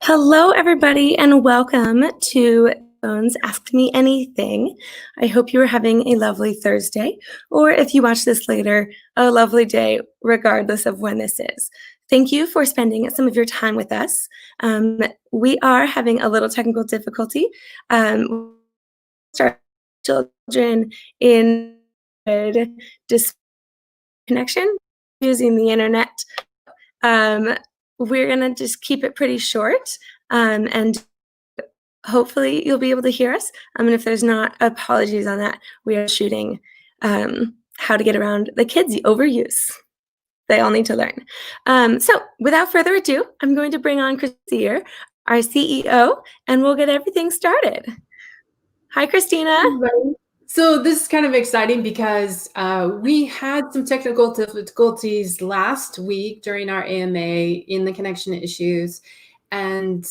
Hello, everybody, and welcome to Phones Ask Me Anything. I hope you are having a lovely Thursday, or if you watch this later, a lovely day, regardless of when this is. Thank you for spending some of your time with us. We are having a little technical difficulty. Start children in connection using the internet. We're going to just keep it pretty short, and hopefully you'll be able to hear us. And if there's not, apologies on that. We are shooting how to get around the kids' overuse. They all need to learn. So without further ado, I'm going to bring on Christina, our CEO, and we'll get everything started. Hi, Christina. So this is kind of exciting because we had some technical difficulties last week during our AMA in the connection issues, and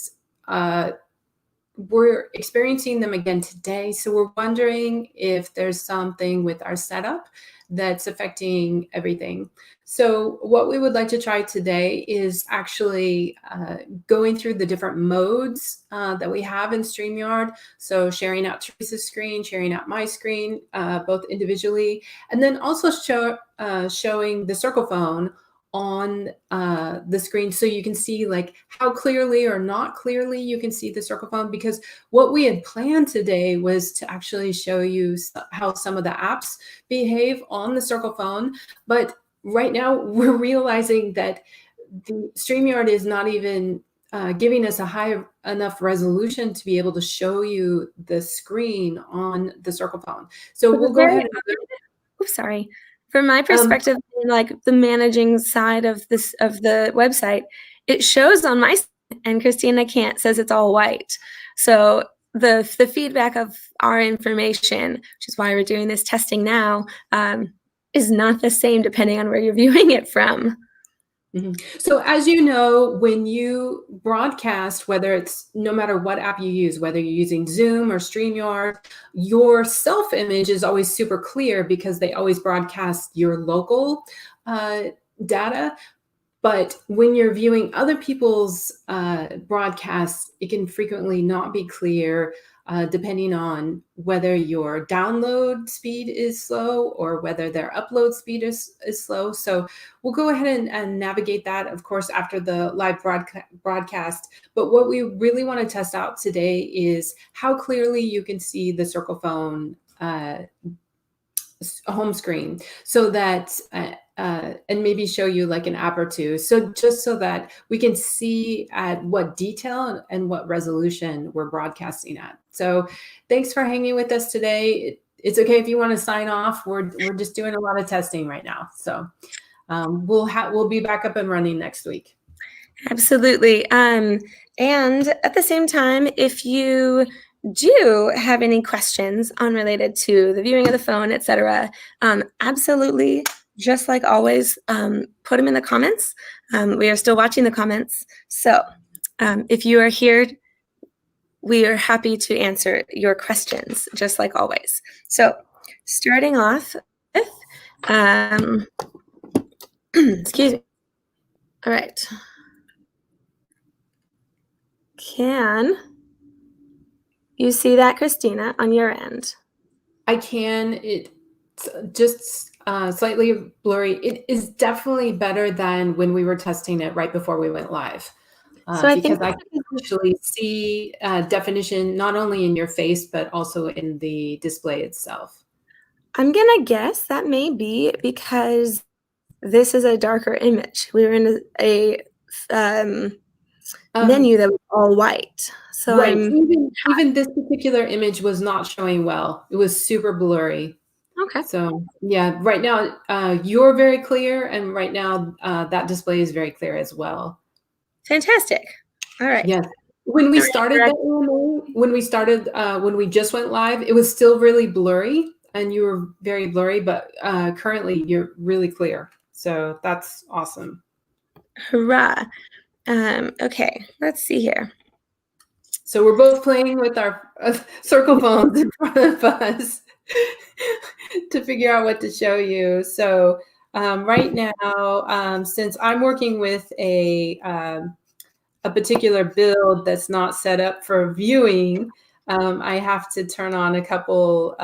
we're experiencing them again today. So we're wondering if there's something with our setup that's affecting everything. So what we would like to try today is actually going through the different modes that we have in StreamYard. So sharing out Teresa's screen, sharing out my screen, both individually, and then also showing the Cyrcle Phone on the screen so you can see like how clearly or not clearly you can see the Cyrcle Phone, because what we had planned today was to actually show you how some of the apps behave on the Cyrcle Phone. But right now we're realizing that the StreamYard is not even giving us a high enough resolution to be able to show you the screen on the Cyrcle Phone. So we'll go ahead and oops, sorry. From my perspective, like the managing side of the website, it shows on my side, and Christina can't, says it's all white. So the feedback of our information, which is why we're doing this testing now, is not the same depending on where you're viewing it from. So as you know, when you broadcast, whether it's no matter what app you use, whether you're using Zoom or StreamYard, your self image is always super clear because they always broadcast your local data. But when you're viewing other people's broadcasts, it can frequently not be clear depending on whether your download speed is slow or whether their upload speed is slow. So we'll go ahead and navigate that, of course, after the live broadcast. But what we really want to test out today is how clearly you can see the Cyrcle Phone home screen, so that and maybe show you like an app or two, so just so that we can see at what detail and what resolution we're broadcasting at. So thanks for hanging with us today. It's okay if you want to sign off. We're just doing a lot of testing right now, so we'll be back up and running next week. Absolutely. And at the same time, if you do have any questions unrelated to the viewing of the phone, etc., absolutely, just like always, put them in the comments. We are still watching the comments. So if you are here, we are happy to answer your questions, just like always. So starting off with, excuse me. All right. Can you see that, Christina, on your end? I can. It's just slightly blurry. It is definitely better than when we were testing it right before we went live. So I because think I can actually see definition not only in your face, but also in the display itself. I'm going to guess that may be because this is a darker image. We were in a menu that was all white. So right. Even this particular image was not showing well. It was super blurry. Okay. So yeah, right now you're very clear, and right now that display is very clear as well. Fantastic. All right. Yes. When we started when we just went live, it was still really blurry, and you were very blurry, but currently you're really clear. So that's awesome. Hurrah. Okay, let's see here. So we're both playing with our Cyrcle phones in front of us to figure out what to show you. So right now, since I'm working with a a particular build that's not set up for viewing, I have to turn on a couple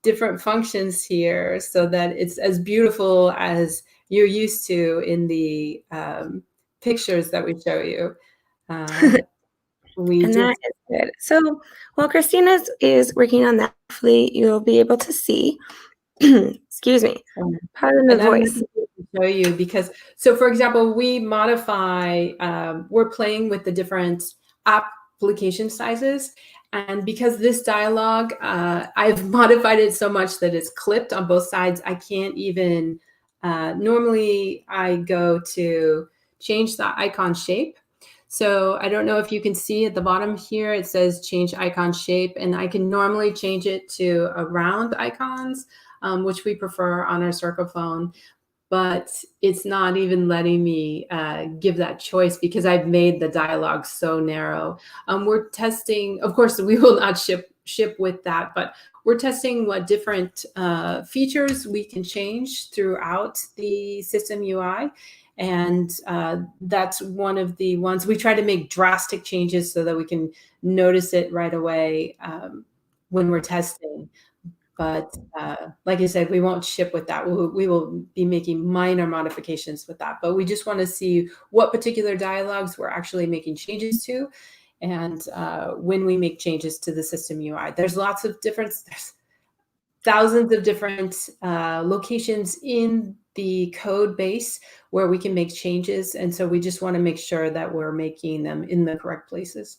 different functions here so that it's as beautiful as you're used to in the pictures that we show you. We And did. that is good. So while Christina is working on that, hopefully you'll be able to see, excuse me, pardon the And I'm voice. going to show you because, so for example, we modify, we're playing with the different application sizes. And because this dialogue, I've modified it so much that it's clipped on both sides, I can't even, normally I go to change the icon shape. So I don't know if you can see at the bottom here, it says change icon shape, and I can normally change it to a round icons, which we prefer on our Cyrcle phone, but it's not even letting me give that choice because I've made the dialogue so narrow. We're testing, of course, we will not ship with that, but we're testing what different features we can change throughout the system UI. And that's one of the ones we try to make drastic changes so that we can notice it right away when we're testing. But like I said, we won't ship with that. We will be making minor modifications with that. But we just want to see what particular dialogues we're actually making changes to. And when we make changes to the system UI, there's lots of different, there's thousands of different locations in the code base where we can make changes. And so we just want to make sure that we're making them in the correct places.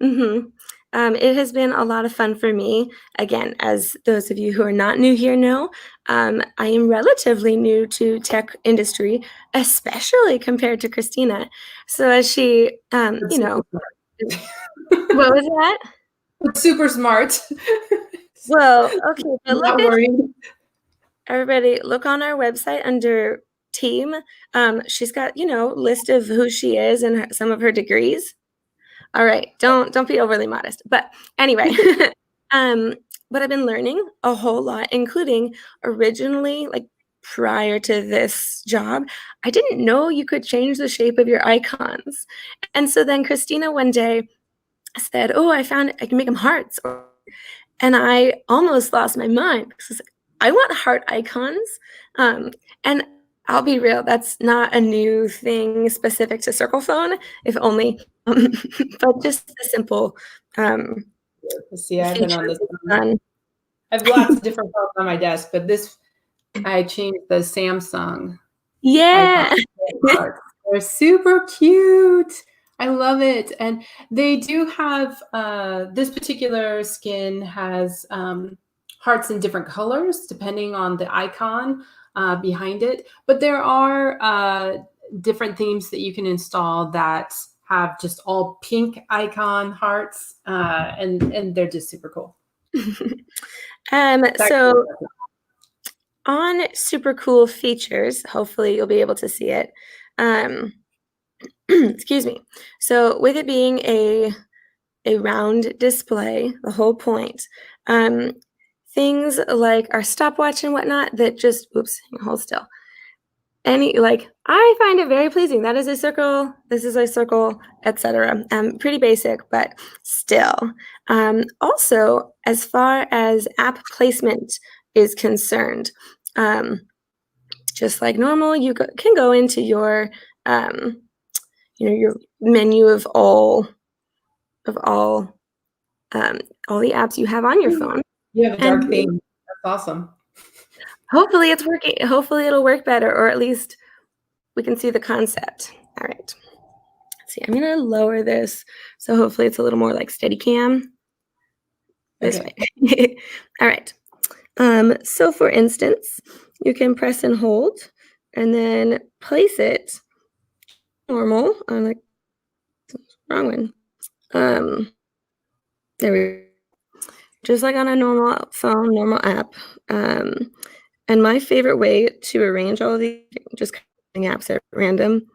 Mm-hmm. It has been a lot of fun for me. Again, as those of you who are not new here know, I am relatively new to tech industry, especially compared to Christina. So as she, It's super what was that? It's super smart. Well, okay, but Not look at worried. everybody. Look on our website under team. She's got, list of who she is and some of her degrees. All right, don't be overly modest. But anyway, what I've been learning a whole lot, including originally, like prior to this job, I didn't know you could change the shape of your icons. And so then Christina one day said, "Oh, I found I can make them hearts." And I almost lost my mind because I want heart icons. And I'll be real, that's not a new thing specific to Cyrcle Phone, if only, but just a simple See, I've been on feature. this one. I have lots of different phones on my desk, but this, I changed the Samsung Yeah. icon. They're super cute. I love it. And they do have, this particular skin has hearts in different colors depending on the icon behind it. But there are different themes that you can install that have just all pink icon hearts, and they're just super cool. So on super cool features, hopefully you'll be able to see it. Excuse me. So with it being a round display, the whole point, things like our stopwatch and whatnot that just, oops, hold still. I find it very pleasing. That is a circle, this is a circle, etc. Pretty basic, but still. Also, as far as app placement is concerned, just like normal, you can go into your, your menu of all the apps you have on your phone. You have a dark theme. That's awesome. Hopefully it's working. Hopefully it'll work better, or at least we can see the concept. All right. Let's see, I'm gonna lower this so hopefully it's a little more like Steadicam. This way. All right. So for instance, you can press and hold and then place it normal on like wrong one. There we go. Just like on a normal phone, normal app. And my favorite way to arrange all of these, just apps at random,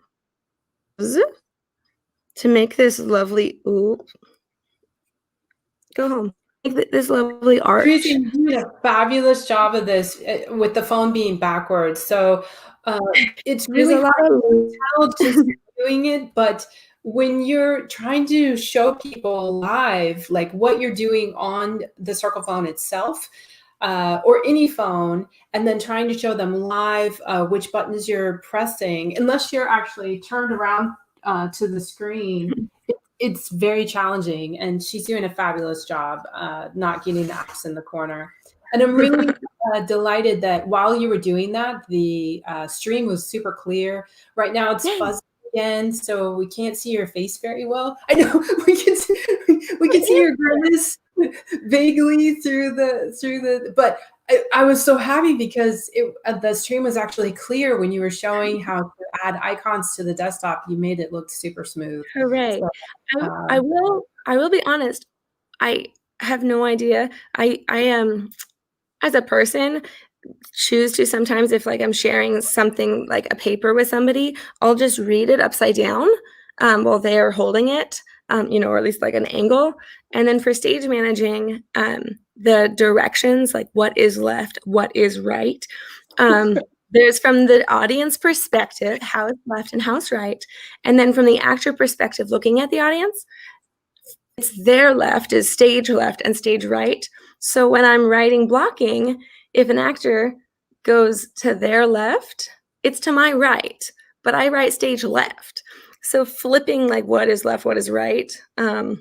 to make this lovely, go home, make this lovely arch. You're doing a fabulous job of this with the phone being backwards. So it's really hard to tell just doing it, but when you're trying to show people live, like what you're doing on the Circle phone itself, or any phone, and then trying to show them live which buttons you're pressing, unless you're actually turned around to the screen, it's very challenging. And she's doing a fabulous job not getting the apps in the corner. And I'm really delighted that while you were doing that, the stream was super clear. Right now it's fuzzy again, so we can't see your face very well. I know we can see your grimace vaguely through the. But I was so happy because the stream was actually clear when you were showing how to add icons to the desktop. You made it look super smooth. Hooray. So, I will be honest. I have no idea. I am, as a person, choose to sometimes, if like I'm sharing something like a paper with somebody, I'll just read it upside down while they're holding it, or at least like an angle. And then for stage managing, the directions, like what is left, what is right. There's from the audience perspective, how it's left and how it's right. And then from the actor perspective, looking at the audience, it's their left is stage left and stage right. So when I'm writing blocking, if an actor goes to their left, it's to my right, but I write stage left. So flipping like what is left, what is right. I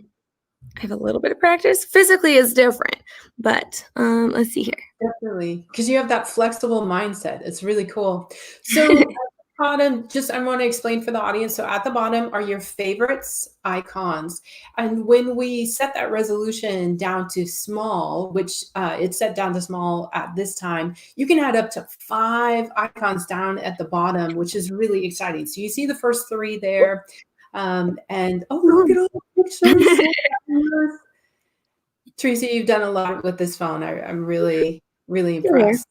have a little bit of practice. Physically is different, but let's see here. Definitely, because you have that flexible mindset. It's really cool. So at the bottom, I want to explain for the audience. So at the bottom are your favorites icons. And when we set that resolution down to small, which it's set down to small at this time, you can add up to 5 icons down at the bottom, which is really exciting. So you see the first 3 there. And oh, look at all the pictures. Teresa, you've done a lot with this phone. I'm really impressed.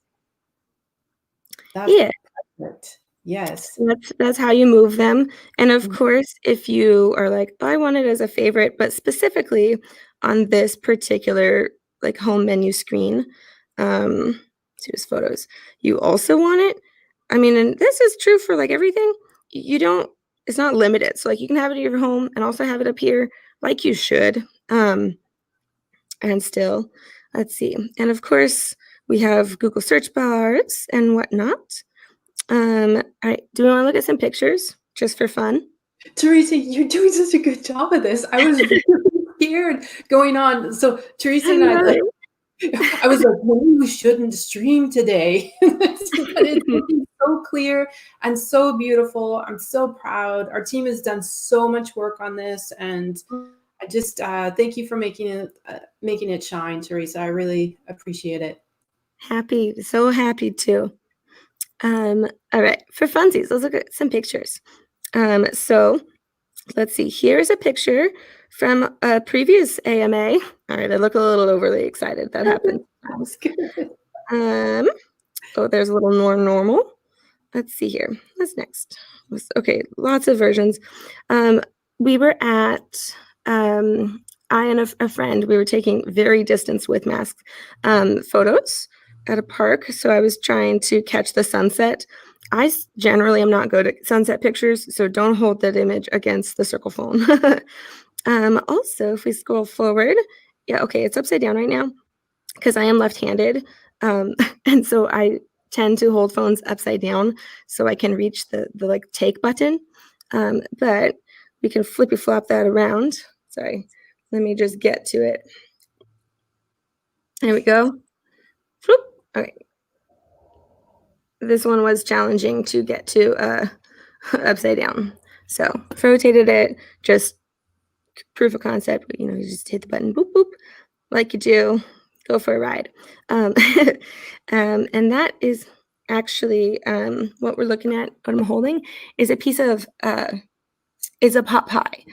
That's perfect. Yes. That's how you move them. And of course, if you are like, oh, I want it as a favorite, but specifically on this particular like home menu screen, choose photos, you also want it. I mean, and this is true for like everything. It's not limited. So like you can have it in your home and also have it up here like you should. And still, let's see. And of course, we have Google search bars and whatnot. Do we want to look at some pictures just for fun? Teresa, you're doing such a good job of this. I was really scared going on. So Teresa and I was like, maybe we shouldn't stream today. But it's looking so clear and so beautiful. I'm so proud. Our team has done so much work on this, and I just thank you for making it shine, Teresa. I really appreciate it. So happy to. All right, for funsies, let's look at some pictures. So let's see. Here's a picture from a previous AMA. All right, I look a little overly excited. That happens. There's a little more normal. Let's see here. What's next? Okay, lots of versions. We were at I and a friend, we were taking very distance with masks photos at a park. So I was trying to catch the sunset. I generally am not good at sunset pictures, so don't hold that image against the Cyrcle phone. Also, if we scroll forward, it's upside down right now because I am left-handed. And so I tend to hold phones upside down so I can reach the like take button. But we can flippy flop that around. Sorry, let me just get to it. There we go. Okay. This one was challenging to get to upside down. So rotated it, just proof of concept. You just hit the button, boop, boop, like you do. Go for a ride. And that is actually what we're looking at, what I'm holding, is a piece of, is a pot pie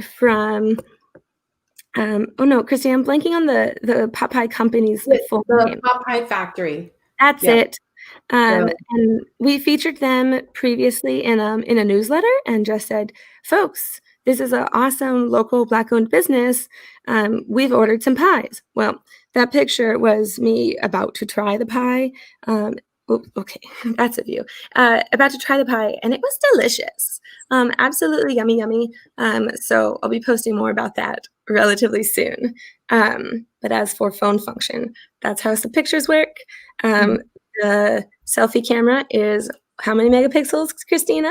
from, oh no, Christy, I'm blanking on the pot pie company's full name. The Pot Pie Factory. That's it. And we featured them previously in a newsletter and just said, folks, this is an awesome local Black-owned business. We've ordered some pies. Well, that picture was me about to try the pie. Okay, that's a view. About to try the pie, and it was delicious. Absolutely yummy, yummy. So I'll be posting more about that relatively soon. But as for phone function, that's how the pictures work. Mhm. The selfie camera is how many megapixels, Christina?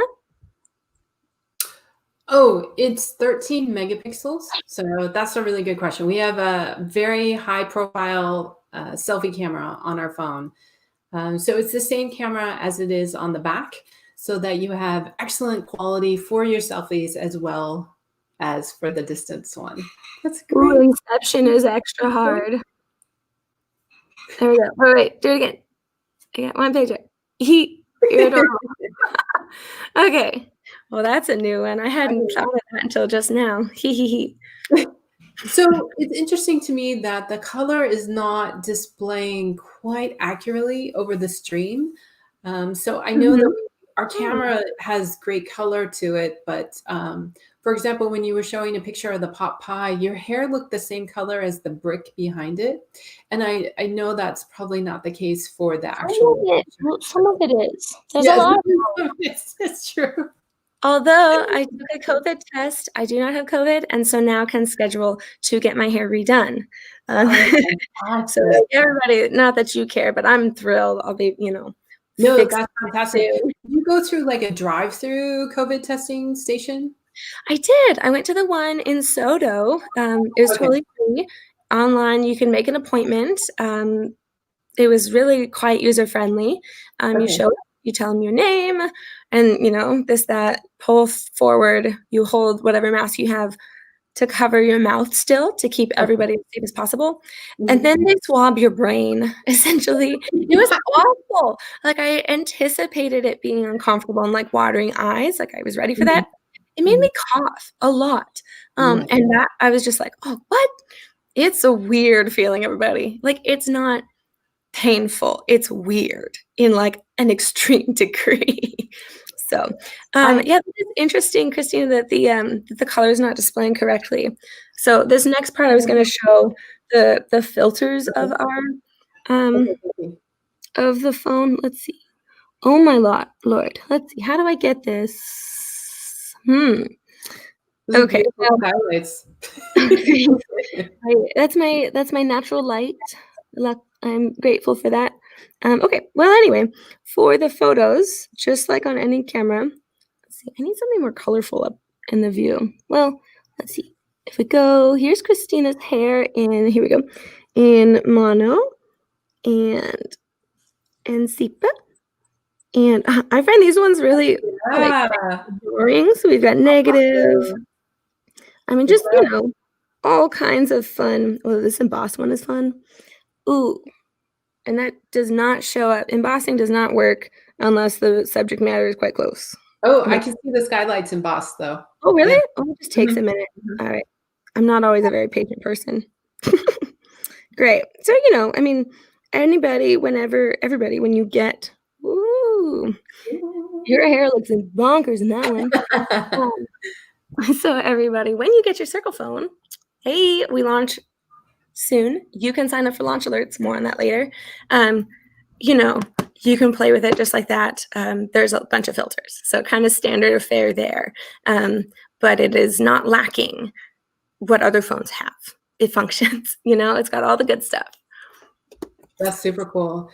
Oh, it's 13 megapixels. So that's a really good question. We have a very high profile selfie camera on our phone. So it's the same camera as it is on the back so that you have excellent quality for your selfies as well as for the distance one. That's Ooh, great. Inception is extra hard. There we go. Wait, do it again. I got one picture. You're adorable. Okay. Well, that's a new one. I hadn't thought of that until just now. Hee hee hee. So it's interesting to me that the color is not displaying quite accurately over the stream. So I know Mhm. that our camera has great color to it, but for example, when you were showing a picture of the pot pie, your hair looked the same color as the brick behind it. And I know that's probably not the case for the actual picture Some of itself. it is. There's a Yes, lot. it's true. Although I took a COVID test, I do not have COVID, and so now can schedule to get my hair redone. Um, Oh, so fantastic. everybody, not that you care, but I'm thrilled. I'll be, No, fixed that's fantastic. soon. Did you go through like a drive-through COVID testing station? I did. I went to the one in Sodo. It was Okay. totally free. Online, you can make an appointment. It was really quite user friendly. You Okay. show up, you tell them your name, and this, that, pull forward, you hold whatever mask you have to cover your mouth still to keep Okay. everybody as safe as possible. And Mhm. then they swab your brain, essentially. It was awful. Like, I anticipated it being uncomfortable and like watering eyes. Like, I was ready for Mhm. that. It made Mhm. me cough a lot. Yeah. And that I was just like, oh, what? It's a weird feeling, everybody. Like, it's not painful. It's weird in like an extreme degree. So, I yeah, it's interesting, Christina, that the color is not displaying correctly. So this next part, I was going to show the filters of our okay, um, thank you. of the phone. Let's see. Oh my Lord. Let's see. How do I get this? Those are Okay. beautiful skylights. That's my natural light. I'm grateful for that. Okay. Well, anyway, for the photos, just like on any camera, let's see. I need something more colorful up in the view. Well, let's see. If we go, here's Christina's hair in. Here we go, in mono and sepia. And I find these ones really like Yeah. boring. So we've got negative. Awesome. I mean, Is just that all kinds of fun. Oh, this embossed one is fun. Ooh, and that does not show up. Embossing does not work unless the subject matter is quite close. oh, I Okay. can see the skylights embossed though. Oh, really? Yeah. Oh, it just takes Mhm. a minute. Mhm. All right. I'm not always a very patient person. Great. So, I mean, everybody, when you get, ooh, your hair looks bonkers in that one. Um, so, everybody, when you get your Circle phone, hey, we launch soon. You can sign up for launch alerts. More on that later. Um, you can play with it just like that. There's a bunch of filters, so kind of standard affair there. But it is not lacking what other phones have. It functions. It's got all the good stuff. That's super cool.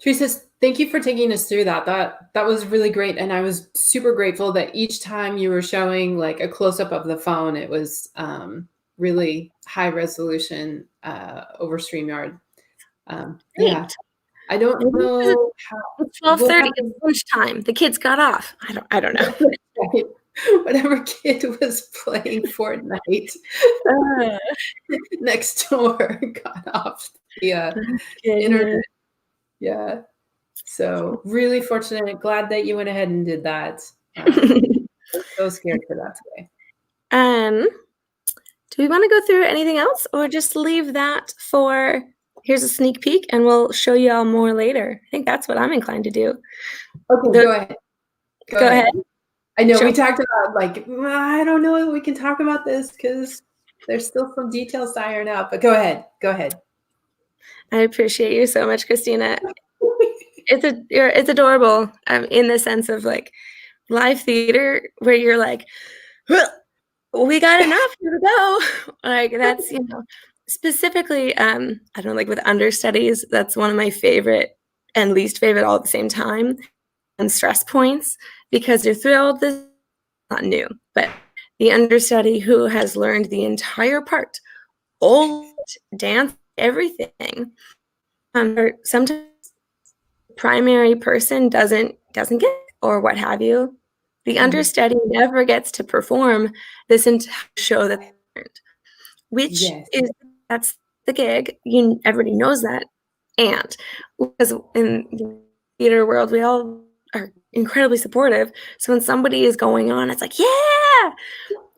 Teresa, thank you for taking us through that. That was really great, and I was super grateful that each time you were showing like a close up of the phone, it was really high resolution over StreamYard. Yeah, Great. I don't And know how it's we'll 12:30. have It's to lunchtime. The kids got off. I don't know. right. Whatever kid was playing Fortnite Uh, next door got off the internet. goodness. Yeah. So really fortunate. Glad that you went ahead and did that. I was so scared for that today. um, do we want to go through anything else, or just leave that for here's a sneak peek, and we'll show you all more later? I think that's what I'm inclined to do. Okay, The, go ahead. Go Go ahead. ahead. I know Show. we talked about like I don't know if we can talk about this because there's still some details to iron out. But go ahead. Go ahead. I appreciate you so much, Christina. it's adorable in the sense of like live theater where you're like, we got enough, here to go. Like that's, specifically, I don't know, like with understudies, that's one of my favorite and least favorite all at the same time, and stress points, because you're thrilled this is not new, but the understudy who has learned the entire part, all dance, everything, or sometimes the primary person doesn't get it, or what have you. The understudy never gets to perform this entire show that they learned, which Yes. is that's the gig. Everybody knows that, and because in the theater world, we all are incredibly supportive. So when somebody is going on, it's like, yeah.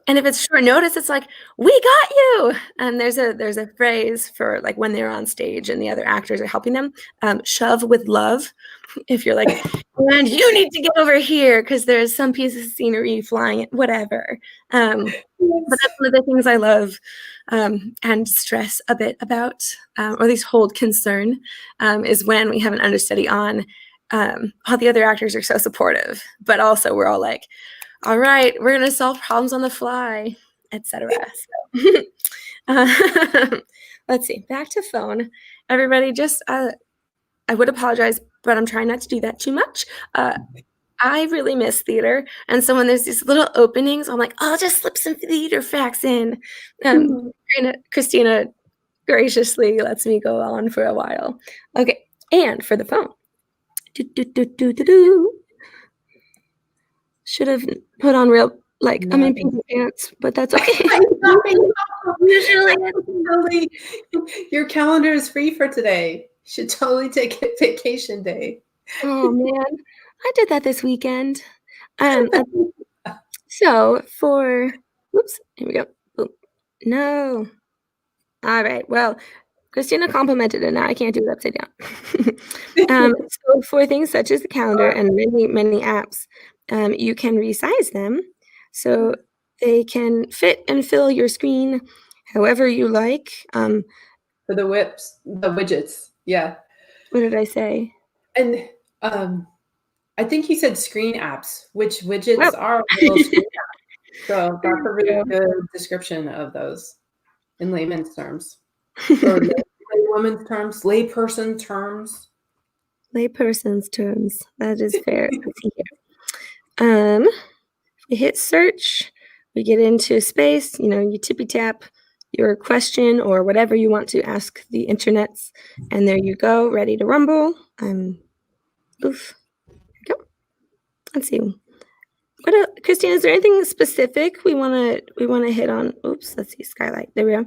And if it's short notice, it's like, we got you. And there's a phrase for like when they're on stage and the other actors are helping them, shove with love. If you're like, and you need to get over here because there's some piece of scenery flying, whatever. But that's one of the things I love and stress a bit about, or at least hold concern, is when we have an understudy on. All the other actors are so supportive, but also we're all like, all right, we're going to solve problems on the fly, etc. So, let's see, back to phone. Everybody, just I would apologize, but I'm trying not to do that too much. I really miss theater, and so when there's these little openings, I'm like, I'll just slip some theater facts in. Christina graciously lets me go on for a while. Okay, and for the phone. Should have put on real, like, I'm in pink pants, but that's okay. Usually, your calendar is free for today. You should totally take a vacation day. Oh man, I did that this weekend. So for, oops, here we go. Boom. No. All right. Well, Christina complimented it. Now I can't do it upside down. So for things such as the calendar and many, many apps, you can resize them so they can fit and fill your screen however you like. For the widgets. Yeah. What did I say? And I think you said screen apps, which widgets are little screen apps. So that's a really good description of those in layman's terms. Or laywoman's terms, layperson terms. Layperson's terms. That is fair. Let's see here. We hit search, we get into space, you tippy tap your question or whatever you want to ask the internets, and there you go, ready to rumble. Oof. Go. Let's see. What else? Christine, is there anything specific we wanna hit on? Oops, let's see, skylight. There we go.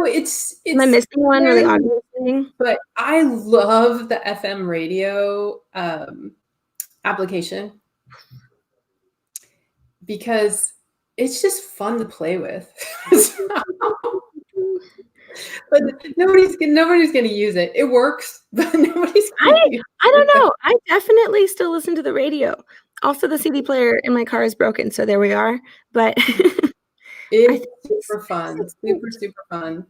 It's am I missing one really obvious thing? But I love the FM radio application because it's just fun to play with. But nobody's gonna use it. It works, but nobody's gonna use it. I don't know. I definitely still listen to the radio. Also, the CD player in my car is broken, so there we are. But it's super fun, super fun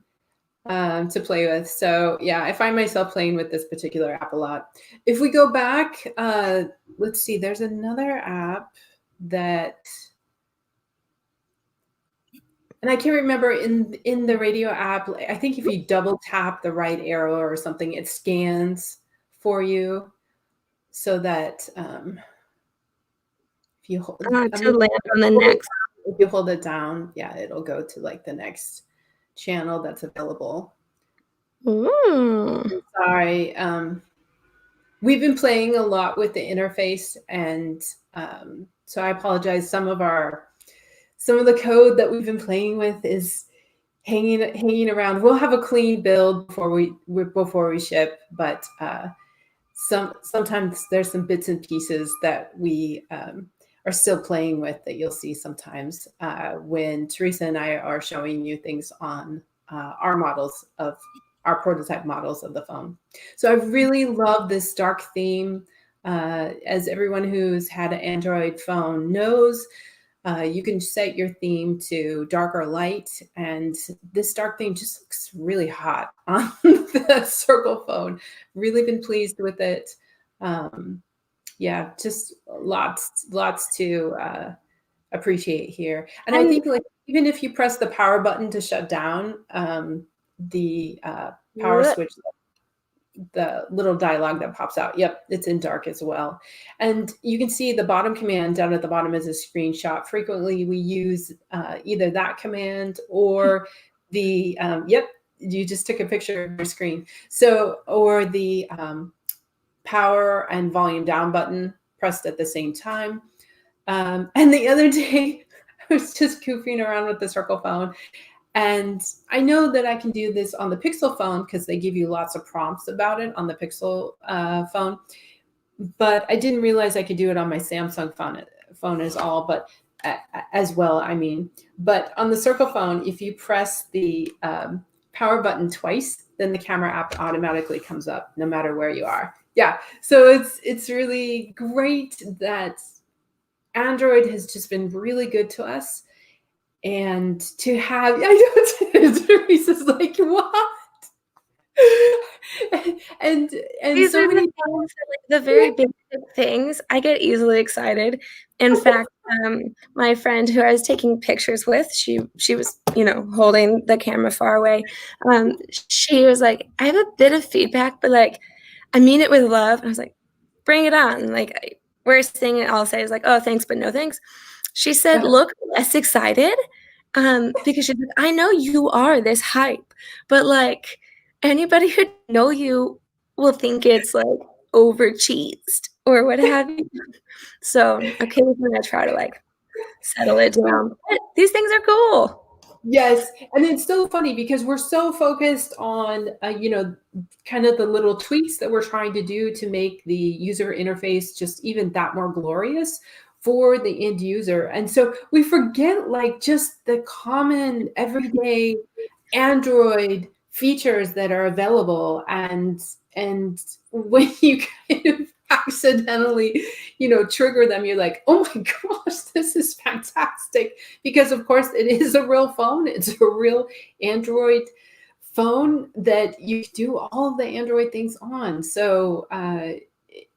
to play with. So yeah, I find myself playing with this particular app a lot. If we go back, let's see, there's another app that, and I can't remember in the radio app, I think if you double tap the right arrow or something, it scans for you so that if you hold, land on the next. If you hold it down, yeah, it'll go to like the next channel that's available. Sorry. We've been playing a lot with the interface, and so I apologize. Some of the code that we've been playing with is hanging around. We'll have a clean build before we ship, but sometimes there's some bits and pieces that we are still playing with that you'll see sometimes when Teresa and I are showing you things on our prototype models of the phone. So I really love this dark theme. As everyone who's had an Android phone knows, You can set your theme to dark or light, and this dark theme just looks really hot on the Circle phone. Really been pleased with it. Yeah, just lots to appreciate here. And I And think like even if you press the power button to shut down the power look, switch, the little dialogue that pops out. Yep, it's in dark as well. And you can see the bottom command down at the bottom is a screenshot. Frequently we use either that command or the, yep, you just took a picture of your screen. So, or the power and volume down button pressed at the same time. And the other day, I was just goofing around with the Circle phone. And I know that I can do this on the Pixel phone because they give you lots of prompts about it on the Pixel phone. But I didn't realize I could do it on my Samsung phone as well. I mean, but on the Circle phone, if you press the power button twice, then the camera app automatically comes up no matter where you are. Yeah, so it's really great that Android has just been really good to us. And to have, I know Teresa's like, what? and these so are the many things that, like, the very basic things. I get easily excited. In fact, my friend who I was taking pictures with, she was, holding the camera far away. She was like, "I have a bit of feedback, but like, I mean it with love." And I was like, "Bring it on!" Like, worst thing I'll say is like, "Oh, thanks, but no thanks." She said, "Look less excited," because she's like, "I know you are this hype, but like anybody who know you will think it's like over cheesed or what have you." So occasionally I try to like settle it down. But these things are cool. Yes, and it's so funny because we're so focused on, kind of the little tweaks that we're trying to do to make the user interface just even that more glorious for the end user. And so we forget like just the common everyday Android features that are available. And when you kind of accidentally, trigger them, you're like, oh my gosh, this is fantastic. Because of course it is a real phone. It's a real Android phone that you do all the Android things on. So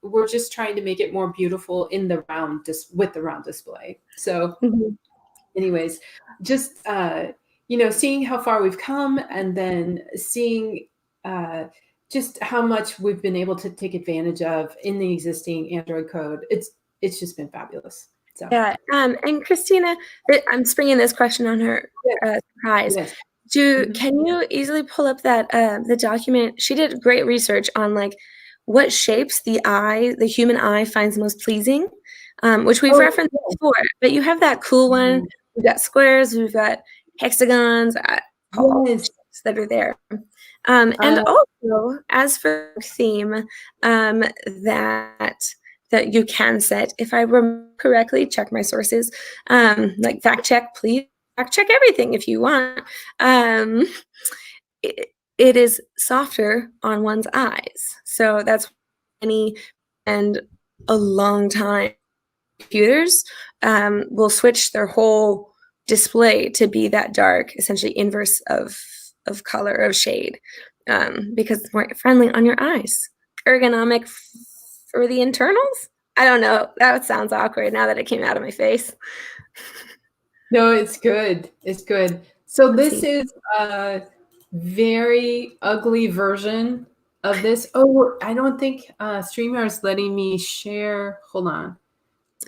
we're just trying to make it more beautiful in the round, just with the round display. So Mhm. anyways, just seeing how far we've come, and then seeing just how much we've been able to take advantage of in the existing Android code. It's just been fabulous. So Yeah. And Christina, I'm springing this question on her yes, surprise. yes. Can you easily pull up that the document? She did great research on like what shapes the human eye finds most pleasing, which we've Oh, referenced before. But you have that cool one. We've got squares, we've got hexagons, all yes. shapes that are there. And Uh, also, as for theme, that you can set, if I remember correctly, check my sources, like fact check, please fact check everything if you want. Um, it is softer on one's eyes, so that's any and a long time computers will switch their whole display to be that dark, essentially inverse of color of shade, because it's more friendly on your eyes, ergonomic for the internals. I don't know. That sounds awkward now that it came out of my face. no, it's good. It's good. So Let's this see. is a very ugly version of this. Oh, I don't think StreamYard is letting me share. Hold on.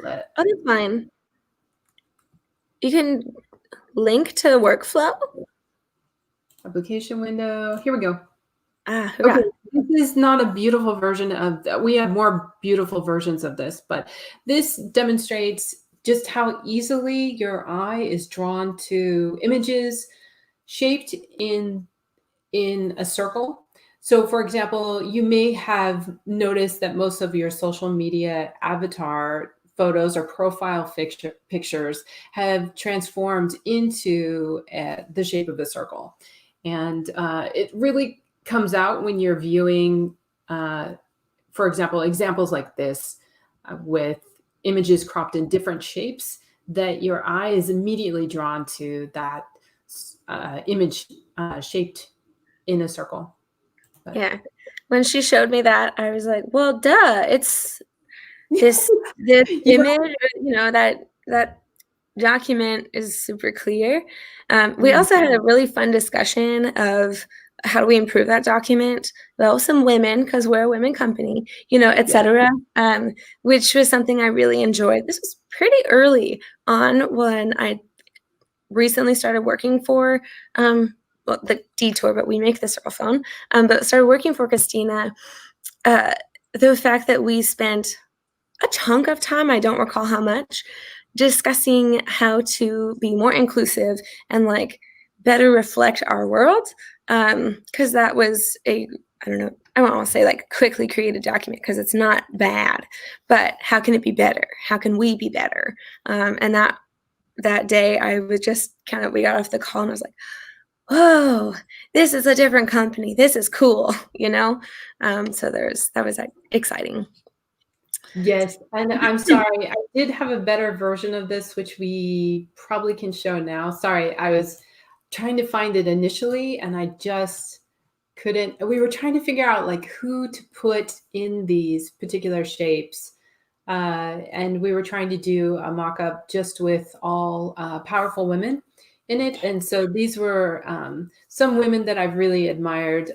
Oh, that's fine. You can link to the workflow. Application window. Here we go. Ah, Okay, hurrah. this is not a beautiful version of that. We have more beautiful versions of this, but this demonstrates just how easily your eye is drawn to images shaped in a circle. So for example, you may have noticed that most of your social media avatar photos or profile pictures have transformed into the shape of a circle. And it really comes out when you're viewing, for example, examples like this with images cropped in different shapes that your eye is immediately drawn to that image shaped in a circle. But Yeah. When she showed me that, I was like, well, duh, it's this you know, image, that document is super clear. We mm, also had a really fun discussion of how do we improve that document? Well, some women, because we're a women company, et yeah, cetera, which was something I really enjoyed. This was pretty early on when I recently started working for well, the Detour, but we make the Cyrcle Phone. But started working for Christina. Uh, the fact that we spent a chunk of time, I don't recall how much, discussing how to be more inclusive and like better reflect our world. Because that was I don't know, I don't want to say like quickly created document because it's not bad, but how can it be better? How can we be better? And that day I was just we got off the call and I was like, whoa, this is a different company. This is cool, So that was exciting. yes. And I'm sorry, I did have a better version of this, which we probably can show now. Sorry, I was trying to find it initially and I just couldn't. We were trying to figure out like who to put in these particular shapes. And we were trying to do a mock-up just with all powerful women in it. And so these were some women that I've really admired,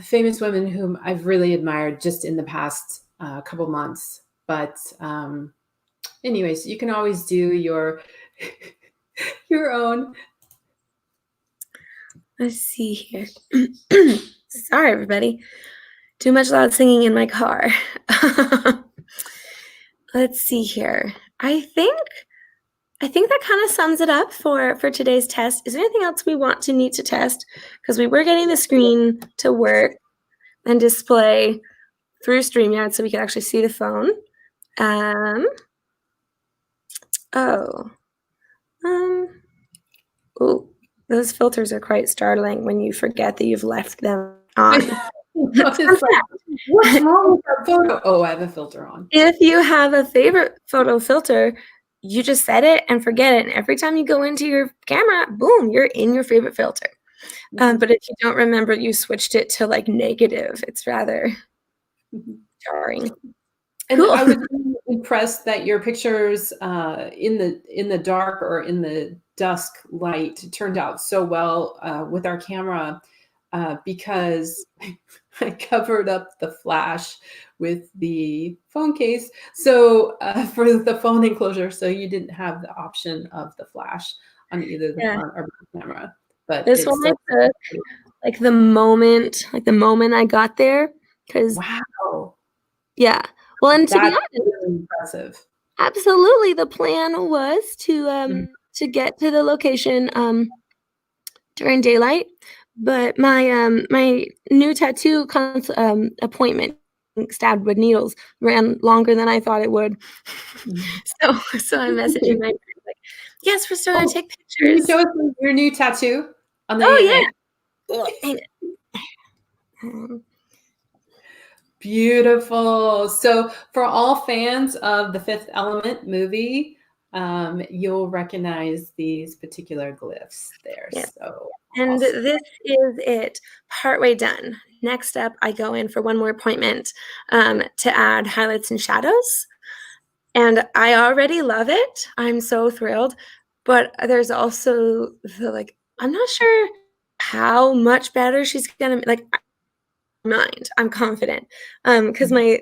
famous women whom I've really admired just in the past couple months. But anyways, you can always do your your own. Let's see here. Sorry, everybody. Too much loud singing in my car. Let's see here. I think that kind of sums it up for today's test. Is there anything else we need to test? Because we were getting the screen to work and display through StreamYard so we could actually see the phone. Oh, those filters are quite startling when you forget that you've left them on. It's like, what's wrong with that photo? Oh, I have a filter on. If you have a favorite photo filter, you just set it and forget it. And every time you go into your camera, boom, you're in your favorite filter. But if you don't remember, you switched it to like negative. It's rather jarring. And Cool. I was really impressed that your pictures in the dark or in the dusk light turned out so well with our camera because I covered up the flash with the phone case. So for the phone enclosure, so you didn't have the option of the flash on either the front or back camera. But This one I took like the moment I got there, because wow, yeah. Well, and to be that's honest, really impressive. absolutely, the plan was to get to the location during daylight, but my new tattoo appointment, stabbed with needles, ran longer than I thought it would. So I'm messaging my friend like, yes, we're still gonna take Can you pictures. show us your new tattoo on the Oh leg? yeah. Hang on. Beautiful. So for all fans of the Fifth Element movie, you'll recognize these particular glyphs there. Yeah. So And awesome. this is it, partway done. Next up, I go in for one more appointment to add highlights and shadows. And I already love it. I'm so thrilled. But there's also I'm not sure how much better she's gonna mind. I'm confident. Because my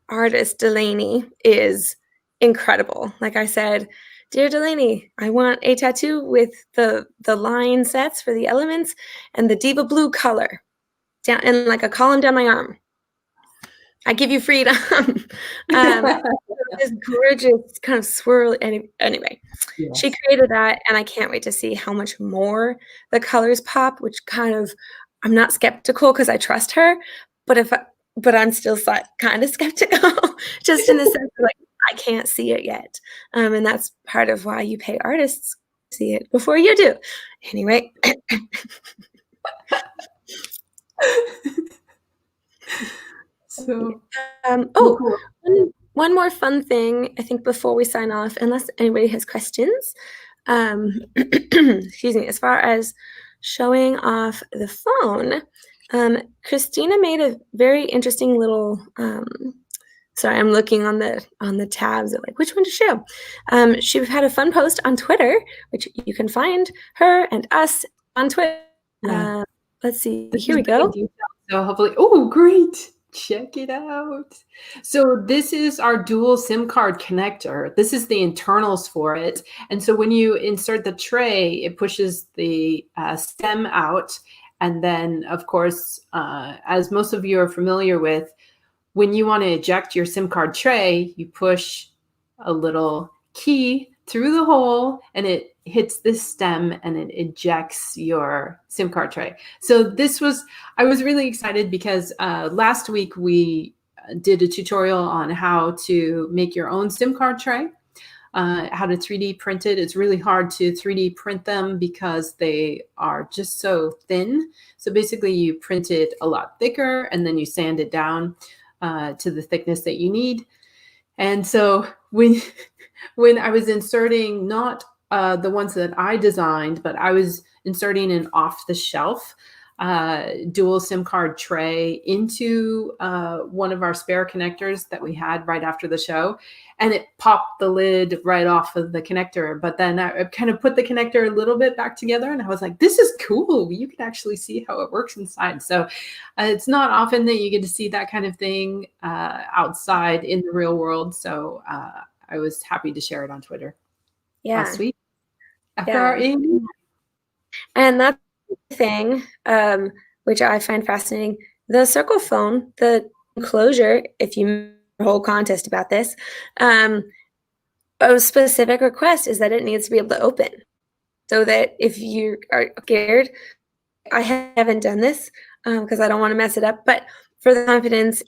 artist Delaney is incredible. Like I said, dear Delaney, I want a tattoo with the line sets for the elements and the diva blue color down and like a column down my arm. I give you freedom. This gorgeous kind of swirl. Anyway, she Yes. created that, and I can't wait to see how much more the colors pop. Which I'm not skeptical because I trust her, but I'm still kind of skeptical, just in the sense of like I can't see it yet, and that's part of why you pay artists to see it before you do. Anyway. So Oh, one more fun thing, I think, before we sign off, unless anybody has questions. Excuse me, as far as showing off the phone, Christina made a very interesting little, sorry, I'm looking on the tabs of like which one to show. She had a fun post on Twitter, which you can find her and us on Twitter. Yeah. Let's see, This here is we big in go. detail, so hopefully oh, great. Check it out. So this is our dual SIM card connector. This is the internals for it. And so when you insert the tray, it pushes the stem out. And then, of course, as most of you are familiar with, when you want to eject your SIM card tray, you push a little key through the hole and it hits this stem and it ejects your SIM card tray. So I was really excited because last week we did a tutorial on how to make your own SIM card tray, how to 3D print it. It's really hard to 3D print them because they are just so thin. So basically you print it a lot thicker and then you sand it down to the thickness that you need. And so when I was inserting not the ones that I designed, but I was inserting an off-the-shelf dual SIM card tray into one of our spare connectors that we had right after the show, and it popped the lid right off of the connector. But then I kind of put the connector a little bit back together, and I was like, this is cool. You can actually see how it works inside. So it's not often that you get to see that kind of thing outside in the real world. So I was happy to share it on Twitter last week after our interview. And that's the thing, which I find fascinating. The Cyrcle Phone, the enclosure, if you make a whole contest about this, a specific request is that it needs to be able to open. So that if you are scared, I haven't done this because I don't want to mess it up, but for the confidence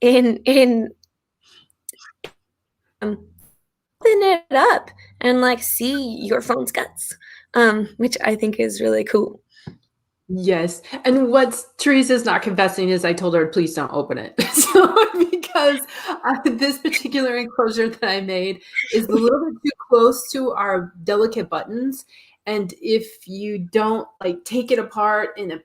in open it up and like see your phone's guts, which I think is really cool. Yes. And what Teresa's not confessing is I told her, please don't open it. So because this particular enclosure that I made is a little bit too close to our delicate buttons. And if you don't like take it apart in an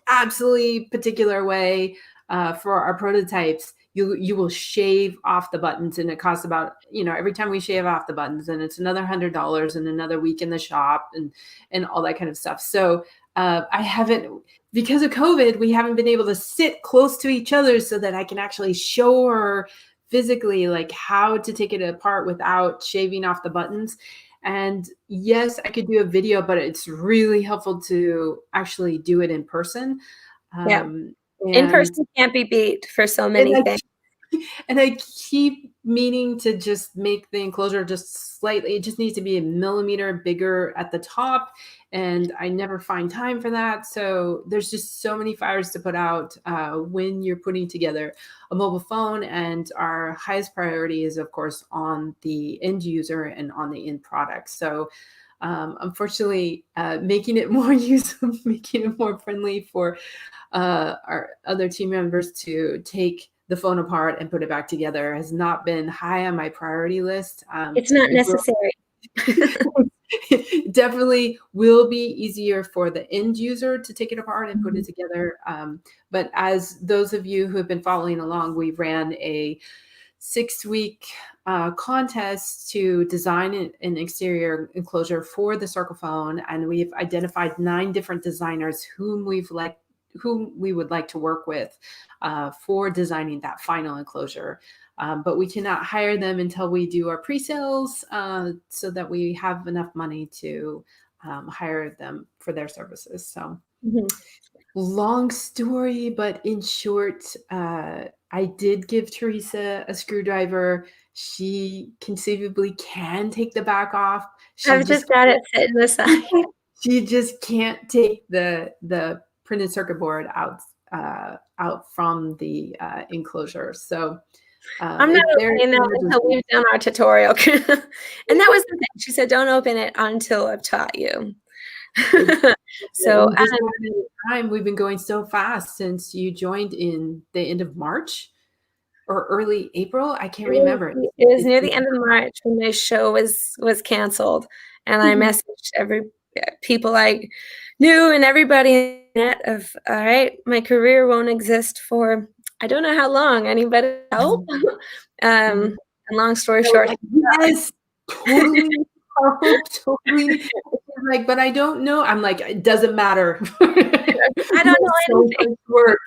absolutely particular way for our prototypes, you will shave off the buttons, and it costs about, every time we shave off the buttons, and it's another $100 and another week in the shop and all that kind of stuff. So I haven't, because of COVID, we haven't been able to sit close to each other so that I can actually show her physically like how to take it apart without shaving off the buttons. And yes, I could do a video, but it's really helpful to actually do it in person. In person can't be beat for so many things. And I keep meaning to just make the enclosure just slightly, it just needs to be a millimeter bigger at the top. And I never find time for that. So there's just so many fires to put out when you're putting together a mobile phone. And our highest priority is, of course, on the end user and on the end product. So unfortunately, making it more usable, making it more friendly for our other team members to take the phone apart and put it back together has not been high on my priority list. It's not necessary. It definitely will be easier for the end user to take it apart and put it together. But as those of you who have been following along, we ran a 6-week contest to design an exterior enclosure for the Cyrcle Phone, and we've identified 9 different designers whom we would like to work with for designing that final enclosure. But we cannot hire them until we do our pre-sales so that we have enough money to hire them for their services. So long story, but in short, I did give Teresa a screwdriver. She conceivably can take the back off. I've just got it sitting aside. She just can't take the printed circuit board out from the enclosure. So I'm not opening that until we've done our tutorial. And that was the thing. She said, don't open it until I've taught you. So time we've been going so fast since you joined in the end of March. or early April. I can't It was remember. it was It's near the been end of March when my show was canceled, and I Mhm. messaged every people I knew and everybody on the net of, "All right, my career won't exist for I don't know how long. Anybody help?" Mhm. And long story They're short, like, "Yes, totally need help, totally need." She's like, "But I don't know." I'm like, "It doesn't matter." I We don't have so know much work.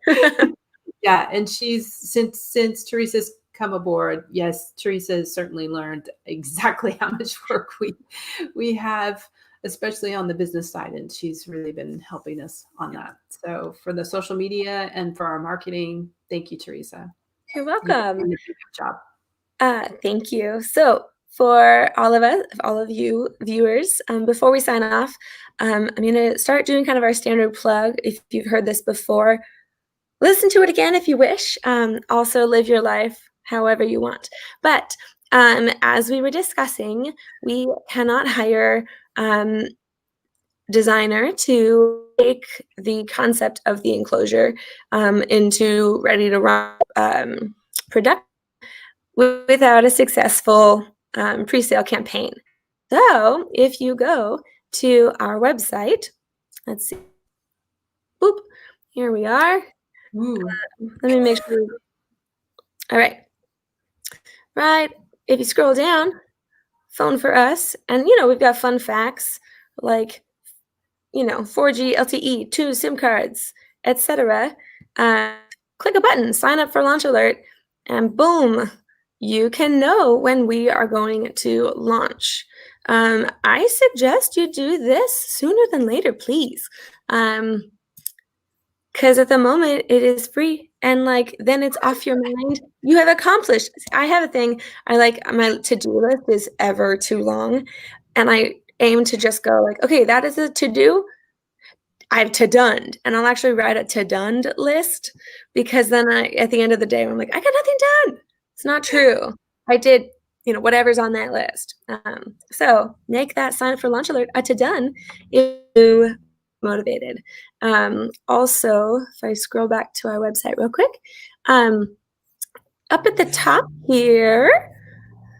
anything. Yeah, and she's since Teresa's come aboard, yes, Teresa has certainly learned exactly how much work we have, especially on the business side, and she's really been helping us on that. So for the social media and for our marketing, thank you, Teresa. You're You've welcome. been doing a good job. Thank you. So, for all of us, all of you viewers, before we sign off, I'm going to start doing kind of our standard plug. If you've heard this before, listen to it again if you wish. Also, live your life however you want. But as we were discussing, we cannot hire designer to take the concept of the enclosure into ready to run production without a successful pre-sale campaign. So if you go to our website, let's see, boop, here we are. Ooh. Let me make sure. All right, right. If you scroll down, phone for us, and we've got fun facts like 4G, LTE, 2 SIM cards, etc. Uh, Click a button, sign up for launch alert, and boom, you can know when we are going to launch. I suggest you do this sooner than later, please. Because at the moment it is free and then it's off your mind. You have accomplished. I have a thing. I like my to-do list is ever too long. And I aim to just go okay, that is a to-do. I've to done, and I'll actually write a to done list because then at the end of the day, I'm like, I got nothing done. It's not true. I did, whatever's on that list. So make that sign up for launch alert a to done if you motivated. Also, if I scroll back to our website real quick, up at the top here.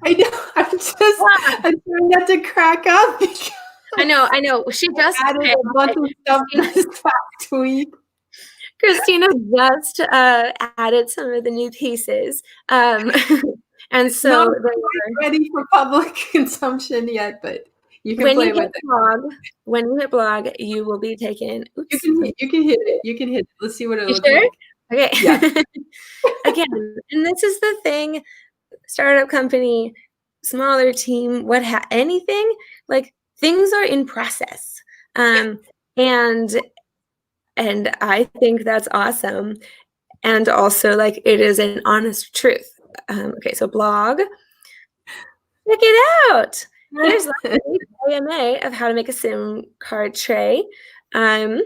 I know. I'm trying not to crack up because I know. She just I added a bunch of stuff this past week. Christina just added some of the new pieces. And It's not so quite ready for public consumption yet, but you can when you play hit with it. blog, you will be taken. You Oops. can hit it. You can hit it. Let's see what it You looks sure? like. Okay. Yeah. Again, and this is the thing, startup company, smaller team, anything, things are in process. And I think that's awesome. And also, it is an honest truth. Okay, so blog, check it out. Here's a AMA of how to make a SIM card tray. And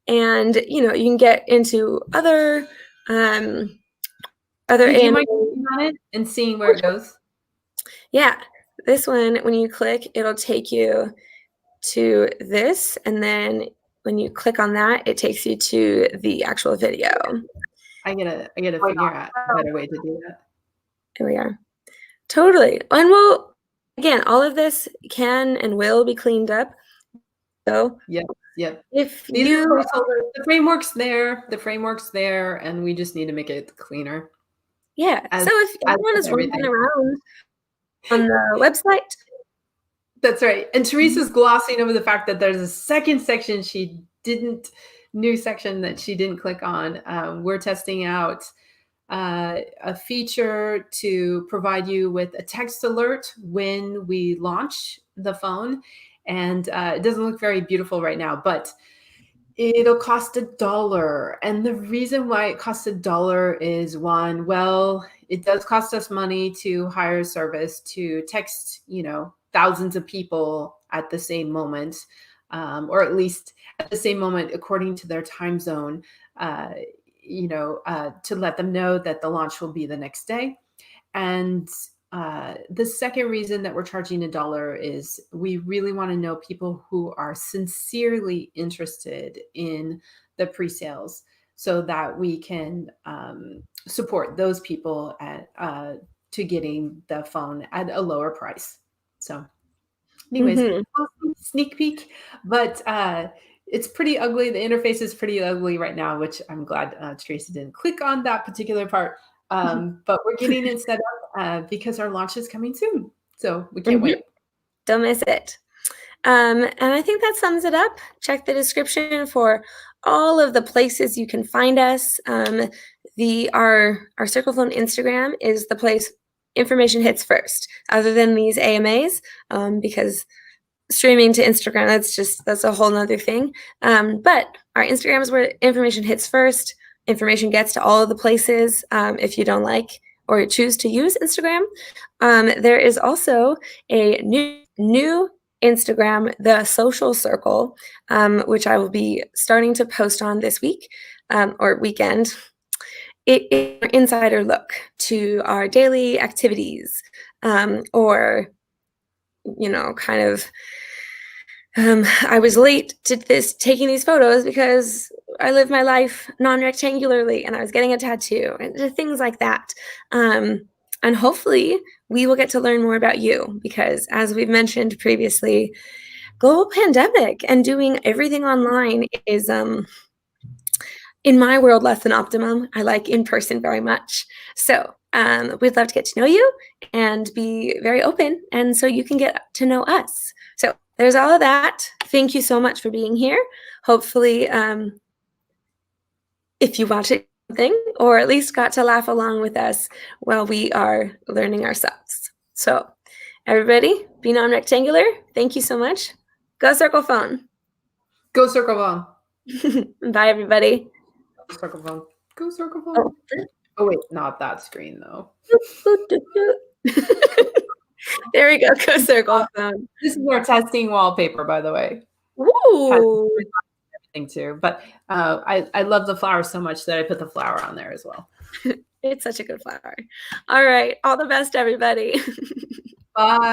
you can get into other Would you AMA. mind clicking on it and seeing where it goes? Yeah, this one, when you click, it'll take you to this, and then when you click on that, it takes you to the actual video. I gotta figure out a better way to do that. Here we are. Totally. And we'll, again, all of this can and will be cleaned up. So Yep. Yep. if These are you, placeholders. The framework's there. The framework's there, and we just need to make it cleaner. yeah. As So if as anyone with is wandering everything. around on the website, That's right. And Teresa's glossing over the fact that there's a second section new section that she didn't click on. We're testing out a feature to provide you with a text alert when we launch the phone. And it doesn't look very beautiful right now, but it'll cost $1. And the reason why it costs $1 is one, well, it does cost us money to hire a service to text, thousands of people at the same moment, or at least at the same moment according to their time zone, to let them know that the launch will be the next day. And the second reason that we're charging $1 is we really want to know people who are sincerely interested in the pre-sales. so that we can support those people to getting the phone at a lower price. So anyways, Mhm. sneak peek, but it's pretty ugly. The interface is pretty ugly right now, which I'm glad Teresa didn't click on that particular part. But we're getting it set up because our launch is coming soon. So we can't Mhm. wait. Don't miss it. And I think that sums it up. Check the description for all of the places you can find us. Our Circle Phone Instagram is the place information hits first, other than these AMAs, because streaming to Instagram, that's a whole nother thing. But our Instagram is where information hits first. Information gets to all of the places. If you don't like or choose to use Instagram, there is also a new Instagram, the Social Circle, which I will be starting to post on this week or weekend. It is an insider look to our daily activities, or kind of. I was late to taking these photos because I live my life non-rectangularly and I was getting a tattoo and things like that. And hopefully we will get to learn more about you because, as we've mentioned previously, global pandemic and doing everything online is, in my world, less than optimum. I like in person very much. So we'd love to get to know you and be very open, and so you can get to know us. So there's all of that. Thank you so much for being here. Hopefully, if you watch it, something, or at least got to laugh along with us while we are learning ourselves. So everybody, be non-rectangular. Thank you so much. Go Circle Phone. Go Circle Phone. Bye, everybody. Go Circle Phone. Go Circle Phone. Oh. Oh wait, not that screen though. There we go. Go Circle Phone. This is our testing wallpaper, by the way. Ooh. Everything too, but I love the flower so much that I put the flower on there as well. It's such a good flower. All right. All the best, everybody. Bye.